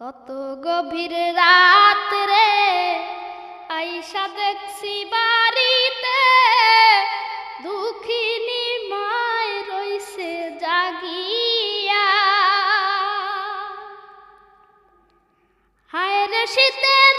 কত গভীর রাত রে আইসা দেখছি বাড়িতে দুঃখিনী মায় রইছে জাগিয়া। হায় রে শীতের